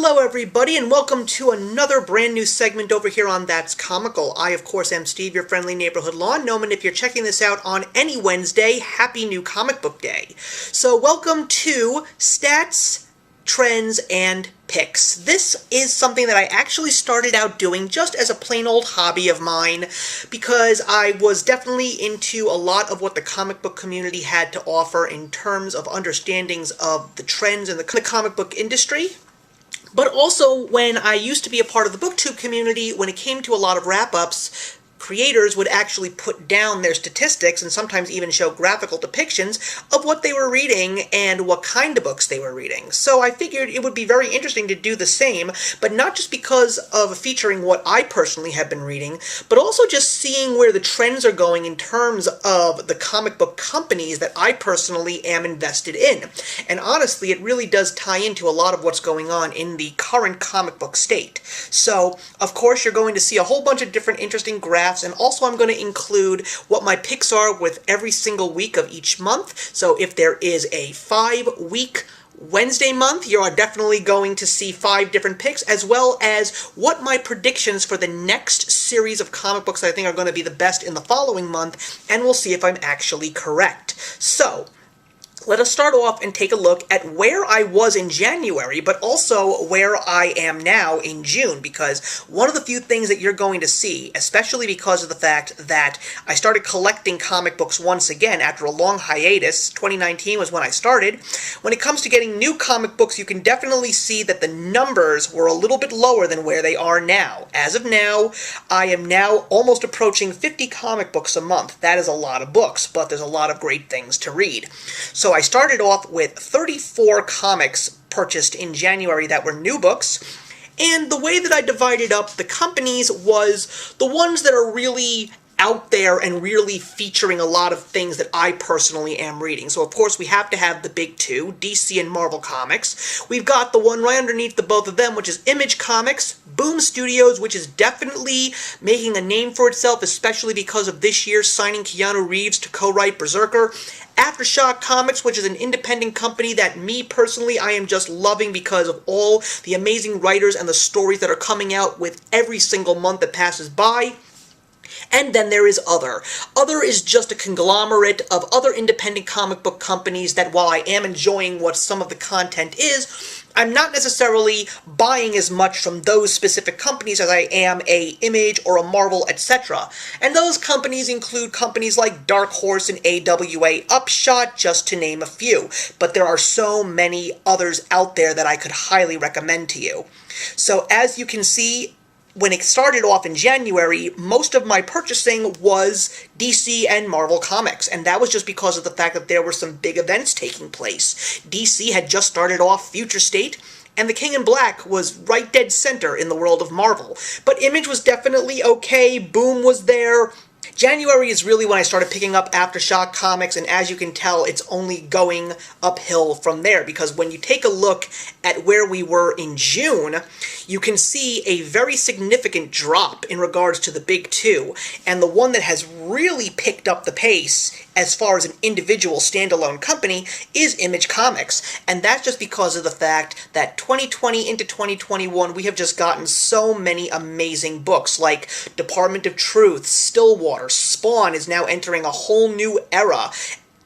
Hello everybody, and welcome to another brand new segment over here on That's Comical. I, of course, am Steve, your friendly neighborhood lawn gnome, and if you're checking this out on any Wednesday, happy new comic book day. So welcome to Stats, Trends, and Picks. This is something that I actually started out doing just as a plain old hobby of mine because I was definitely into a lot of what the comic book community had to offer in terms of understandings of the trends in the comic book industry. But also, when I used to be a part of the BookTube community, when it came to a lot of wrap-ups, creators would actually put down their statistics and sometimes even show graphical depictions of what they were reading and what kind of books they were reading. So I figured it would be very interesting to do the same, but not just because of featuring what I personally have been reading, but also just seeing where the trends are going in terms of the comic book companies that I personally am invested in. And honestly, it really does tie into a lot of what's going on in the current comic book state. So, of course, you're going to see a whole bunch of different interesting graphs, and also I'm going to include what my picks are with every single week of each month. So if there is a 5-week Wednesday month, you are definitely going to see 5 different picks, as well as what my predictions for the next series of comic books I think are going to be the best in the following month, and we'll see if I'm actually correct. So, let us start off and take a look at where I was in January, but also where I am now in June, because one of the few things that you're going to see, especially because of the fact that I started collecting comic books once again after a long hiatus, 2019 was when I started, when it comes to getting new comic books, you can definitely see that the numbers were a little bit lower than where they are now. As of now, I am now almost approaching 50 comic books a month. That is a lot of books, but there's a lot of great things to read. So I started off with 34 comics purchased in January that were new books, and the way that I divided up the companies was the ones that are really out there and really featuring a lot of things that I personally am reading. So of course we have to have the big two, DC and Marvel Comics. We've got the one right underneath the both of them, which is Image Comics, Boom Studios, which is definitely making a name for itself, especially because of this year signing Keanu Reeves to co-write Berserker. Aftershock Comics, which is an independent company that me personally I am just loving because of all the amazing writers and the stories that are coming out with every single month that passes by. And then there is Other. Other is just a conglomerate of other independent comic book companies that, while I am enjoying what some of the content is, I'm not necessarily buying as much from those specific companies as I am a Image or a Marvel, etc. And those companies include companies like Dark Horse and AWA Upshot, just to name a few. But there are so many others out there that I could highly recommend to you. So as you can see, when it started off in January, most of my purchasing was DC and Marvel Comics, and that was just because of the fact that there were some big events taking place. DC had just started off Future State, and The King in Black was right dead center in the world of Marvel. But Image was definitely okay, Boom was there. January is really when I started picking up Aftershock Comics, and as you can tell, it's only going uphill from there, because when you take a look at where we were in June, you can see a very significant drop in regards to the big two, and the one that has really picked up the pace as far as an individual standalone company is Image Comics, and that's just because of the fact that 2020 into 2021, we have just gotten so many amazing books, like Department of Truth, Stillwater, Spawn is now entering a whole new era.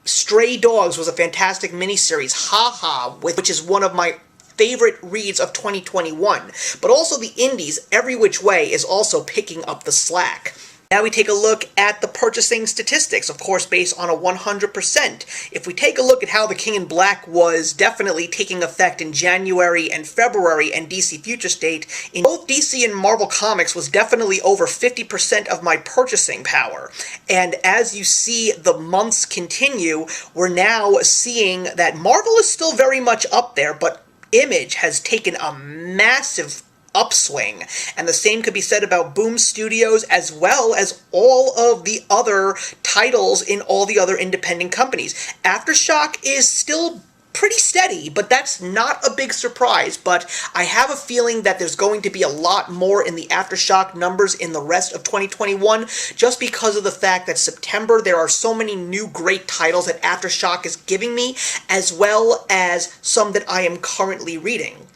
Stray Dogs was a fantastic miniseries, Haha, which is one of my favorite reads of 2021. But also the indies, Every Which Way, is also picking up the slack. Now we take a look at the purchasing statistics, of course based on a 100%. If we take a look at how The King in Black was definitely taking effect in January and February and DC Future State, in both DC and Marvel Comics was definitely over 50% of my purchasing power. And as you see the months continue, we're now seeing that Marvel is still very much up there, but Image has taken a massive upswing, and the same could be said about Boom Studios as well as all of the other titles in all the other independent companies. Aftershock is still pretty steady, but that's not a big surprise, but I have a feeling that there's going to be a lot more in the Aftershock numbers in the rest of 2021, just because of the fact that September there are so many new great titles that Aftershock is giving me, as well as some that I am currently reading.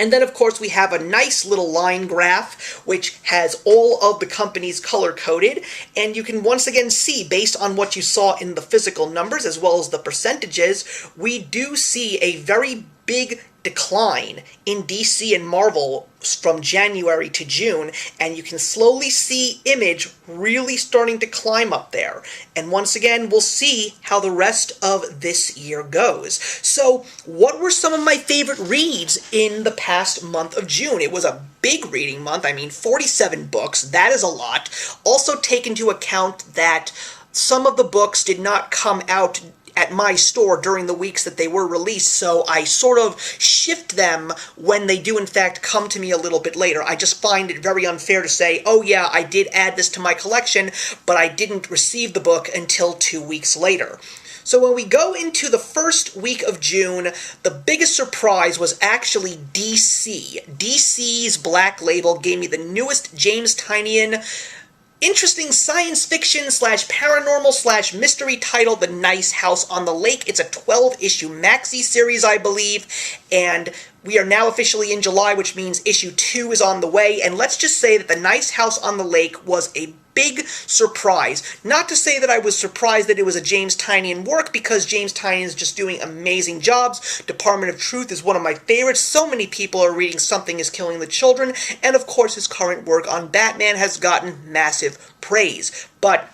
And then, of course, we have a nice little line graph, which has all of the companies color-coded, and you can once again see, based on what you saw in the physical numbers as well as the percentages, we do see a very big decline in DC and Marvel from January to June, and you can slowly see Image really starting to climb up there. And once again, we'll see how the rest of this year goes. So, what were some of my favorite reads in the past month of June? It was a big reading month. I mean, 47 books. That is a lot. Also take into account that some of the books did not come out at my store during the weeks that they were released, so I sort of shift them when they do in fact come to me a little bit later. I just find it very unfair to say, oh yeah, I did add this to my collection, but I didn't receive the book until 2 weeks later. So when we go into the first week of June, the biggest surprise was actually DC. DC's Black Label gave me the newest James Tynion interesting science fiction slash paranormal slash mystery title, The Nice House on the Lake. It's a 12-issue maxi series, I believe, and we are now officially in July, which means issue 2 is on the way, and let's just say that The Nice House on the Lake was a big surprise. Not to say that I was surprised that it was a James Tynion work, because James Tynion is just doing amazing jobs. Department of Truth is one of my favorites. So many people are reading Something is Killing the Children, and of course his current work on Batman has gotten massive praise. But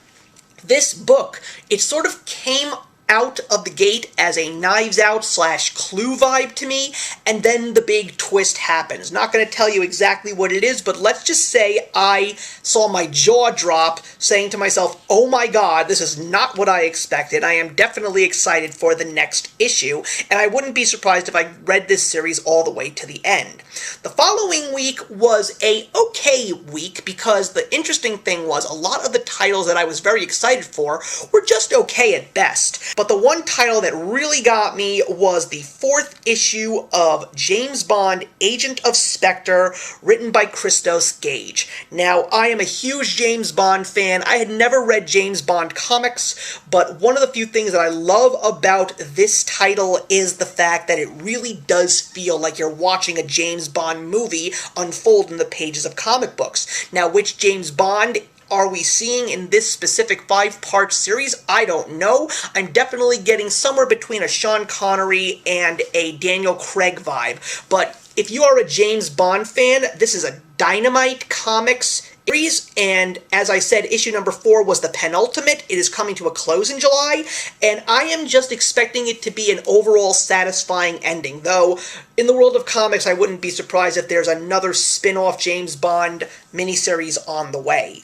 this book, it sort of came out of the gate as a Knives Out slash Clue vibe to me, and then the big twist happens. Not going to tell you exactly what it is, but let's just say I saw my jaw drop, saying to myself, oh my god, this is not what I expected. I am definitely excited for the next issue, and I wouldn't be surprised if I read this series all the way to the end. The following week was a okay week, because the interesting thing was a lot of the titles that I was very excited for were just okay at best. But the one title that really got me was the 4th issue of James Bond, Agent of S.W.O.R.D, written by Christos Gage. Now, I am a huge James Bond fan. I had never read James Bond comics, but one of the few things that I love about this title is the fact that it really does feel like you're watching a James Bond movie unfold in the pages of comic books. Now, which James Bond are we seeing in this specific 5-part series? I don't know. I'm definitely getting somewhere between a Sean Connery and a Daniel Craig vibe. But if you are a James Bond fan, this is a Dynamite Comics series, and as I said, issue number 4 was the penultimate. It is coming to a close in July, and I am just expecting it to be an overall satisfying ending, though in the world of comics I wouldn't be surprised if there's another spin-off James Bond miniseries on the way.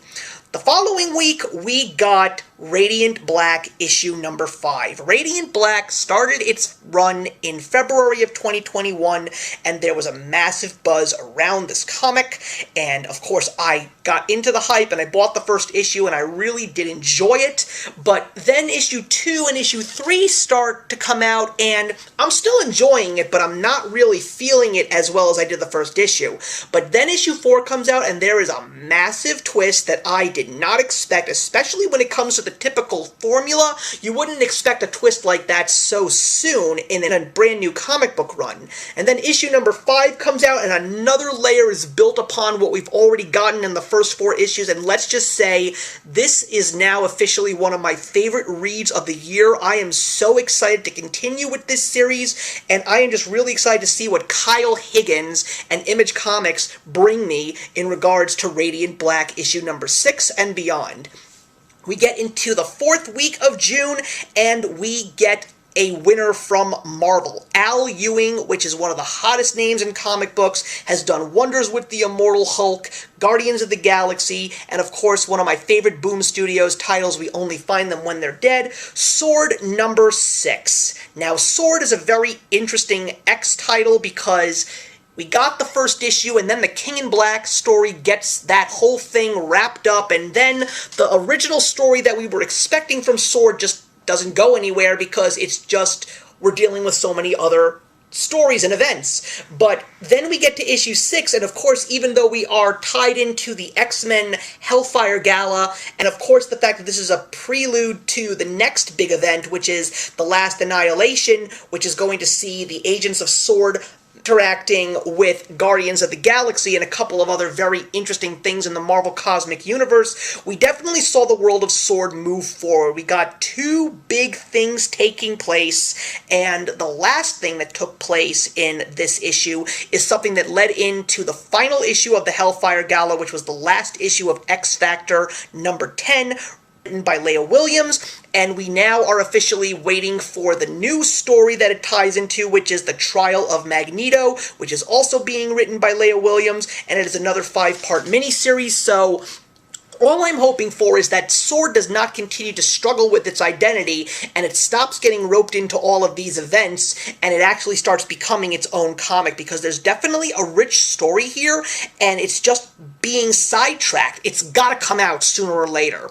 The following week, we got Radiant Black issue number 5. Radiant Black started its run in February of 2021, and there was a massive buzz around this comic, and of course I got into the hype and I bought the first issue and I really did enjoy it, but then issue 2 and issue 3 start to come out, and I'm still enjoying it, but I'm not really feeling it as well as I did the first issue. But then issue 4 comes out, and there is a massive twist that I did not expect, especially when it comes to the typical formula. You wouldn't expect a twist like that so soon in a brand new comic book run. And then issue number 5 comes out, and another layer is built upon what we've already gotten in the first 4 issues, and let's just say this is now officially one of my favorite reads of the year. I am so excited to continue with this series, and I am just really excited to see what Kyle Higgins and Image Comics bring me in regards to Radiant Black issue number 6 and beyond. We get into the 4th week of June, and we get a winner from Marvel. Al Ewing, which is one of the hottest names in comic books, has done wonders with the Immortal Hulk, Guardians of the Galaxy, and of course one of my favorite Boom Studios titles, We Only Find Them When They're Dead, S.W.O.R.D number 6. Now, S.W.O.R.D is a very interesting X title because we got the first issue, and then the King in Black story gets that whole thing wrapped up, and then the original story that we were expecting from S.W.O.R.D just doesn't go anywhere because it's just, we're dealing with so many other stories and events. But then we get to issue 6, and of course, even though we are tied into the X-Men Hellfire Gala, and of course the fact that this is a prelude to the next big event, which is The Last Annihilation, which is going to see the agents of S.W.O.R.D interacting with Guardians of the Galaxy and a couple of other very interesting things in the Marvel Cosmic Universe, we definitely saw the world of S.W.O.R.D move forward. We got two big things taking place, and the last thing that took place in this issue is something that led into the final issue of the Hellfire Gala, which was the last issue of X Factor number 10, written by Leah Williams, and we now are officially waiting for the new story that it ties into, which is the Trial of Magneto, which is also being written by Leah Williams, and it is another 5-part miniseries. So all I'm hoping for is that S.W.O.R.D does not continue to struggle with its identity, and it stops getting roped into all of these events, and it actually starts becoming its own comic, because there's definitely a rich story here, and it's just being sidetracked. It's gotta come out sooner or later.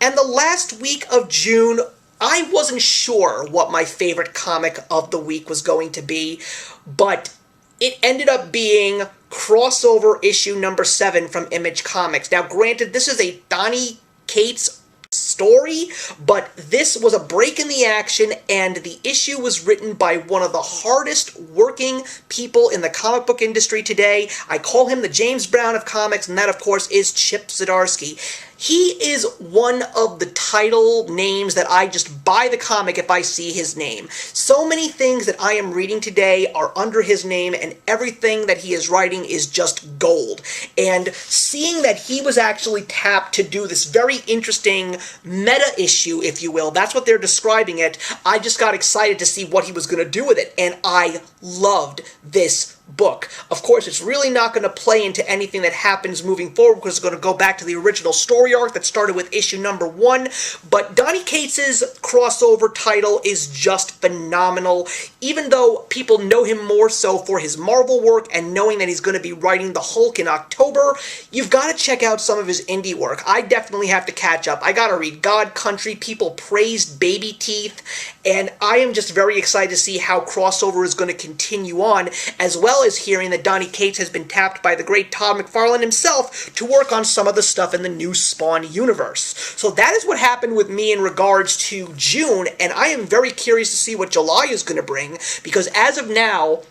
And the last week of June, I wasn't sure what my favorite comic of the week was going to be, but it ended up being Crossover issue number 7 from Image Comics. Now, granted, this is a Donny Cates story, but this was a break in the action, and the issue was written by one of the hardest working people in the comic book industry today. I call him the James Brown of comics, and that, of course, is Chip Zdarsky. He is one of the title names that I just buy the comic if I see his name. So many things that I am reading today are under his name, and everything that he is writing is just gold. And seeing that he was actually tapped to do this very interesting meta issue, if you will, that's what they're describing it, I just got excited to see what he was going to do with it, and I loved this book. Of course, it's really not going to play into anything that happens moving forward, because it's going to go back to the original story arc that started with issue number 1, but Donny Cates' crossover title is just phenomenal. Even though people know him more so for his Marvel work, and knowing that he's going to be writing the Hulk in October, you've got to check out some of his indie work. I definitely have to catch up. I got to read God Country. People praised Baby Teeth, and I am just very excited to see how crossover is going to continue on, as well as hearing that Donny Cates has been tapped by the great Todd McFarlane himself to work on some of the stuff in the new Spawn universe. So that is what happened with me in regards to June, and I am very curious to see what July is going to bring, because as of now,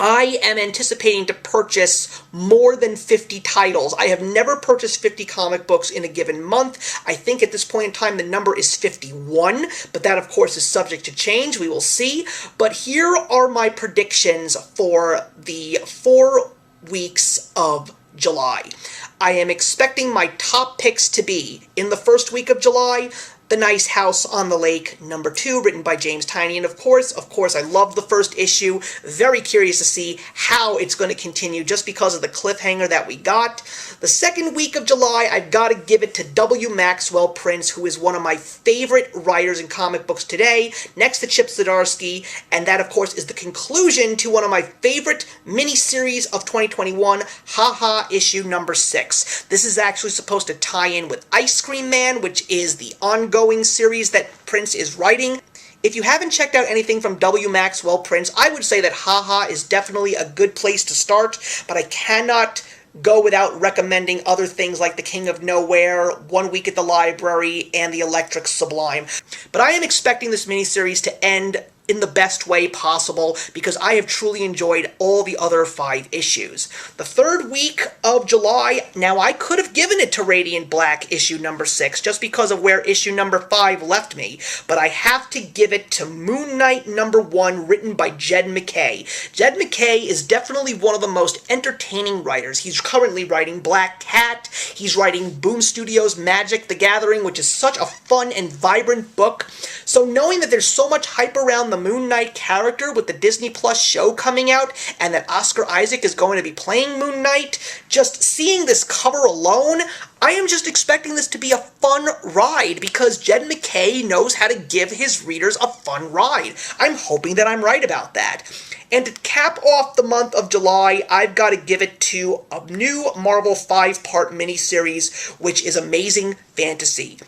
I am anticipating to purchase more than 50 titles. I have never purchased 50 comic books in a given month. I think at this point in time the number is 51, but that of course is subject to change. We will see. But here are my predictions for the 4 weeks of July. I am expecting my top picks to be, in the first week of July, The Nice House on the Lake, number 2, written by James Tynion, of course, I love the first issue. Very curious to see how it's going to continue, just because of the cliffhanger that we got. The second week of July, I've got to give it to W. Maxwell Prince, who is one of my favorite writers in comic books today, next to Chip Zdarsky, and that, of course, is the conclusion to one of my favorite miniseries of 2021, Ha Ha issue number 6. This is actually supposed to tie in with Ice Cream Man, which is the ongoing series that Prince is writing. If you haven't checked out anything from W. Maxwell Prince, I would say that Ha Ha is definitely a good place to start, but I cannot go without recommending other things like The King of Nowhere, 1 Week at the Library, and The Electric Sublime. But I am expecting this miniseries to end in the best way possible, because I have truly enjoyed all the other 5 issues. The third week of July, now I could have given it to Radiant Black issue number 6, just because of where issue number 5 left me, but I have to give it to Moon Knight number 1, written by Jed MacKay. Jed MacKay is definitely one of the most entertaining writers. He's currently writing Black Cat, he's writing Boom Studios' Magic the Gathering, which is such a fun and vibrant book. So knowing that there's so much hype around the Moon Knight character with the Disney Plus show coming out, and that Oscar Isaac is going to be playing Moon Knight, just seeing this cover alone, I am just expecting this to be a fun ride, because Jed MacKay knows how to give his readers a fun ride. I'm hoping that I'm right about that. And to cap off the month of July, I've got to give it to a new Marvel 5-part miniseries, which is Amazing Fantasy.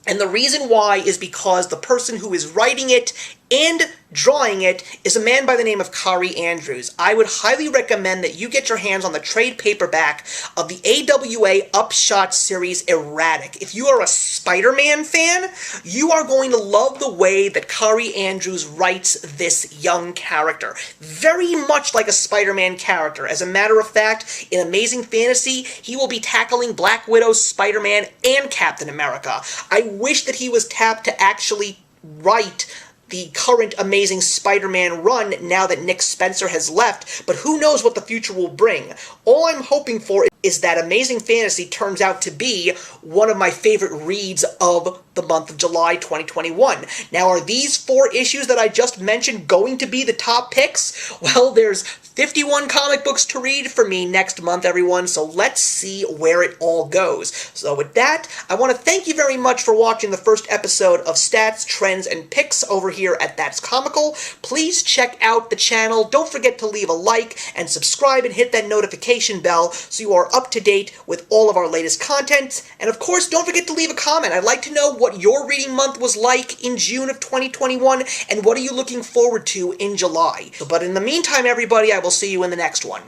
And the reason why is because the person who is writing it and drawing it is a man by the name of Kari Andrews. I would highly recommend that you get your hands on the trade paperback of the AWA Upshot series Erratic. If you are a Spider-Man fan, you are going to love the way that Kari Andrews writes this young character. Very much like a Spider-Man character. As a matter of fact, in Amazing Fantasy, he will be tackling Black Widow, Spider-Man, and Captain America. I wish that he was tapped to actually write the current Amazing Spider-Man run now that Nick Spencer has left, but who knows what the future will bring. All I'm hoping for is that Amazing Fantasy turns out to be one of my favorite reads of the month of July 2021. Now, are these 4 issues that I just mentioned going to be the top picks? Well, there's 51 comic books to read for me next month, everyone, so let's see where it all goes. So with that, I want to thank you very much for watching the first episode of Stats, Trends, and Picks over here at That's Comical. Please check out the channel. Don't forget to leave a like and subscribe and hit that notification bell so you are up to date with all of our latest content. And of course, don't forget to leave a comment. I'd like to know what your reading month was like in June of 2021 and what are you looking forward to in July. But in the meantime, everybody, I will see you in the next one.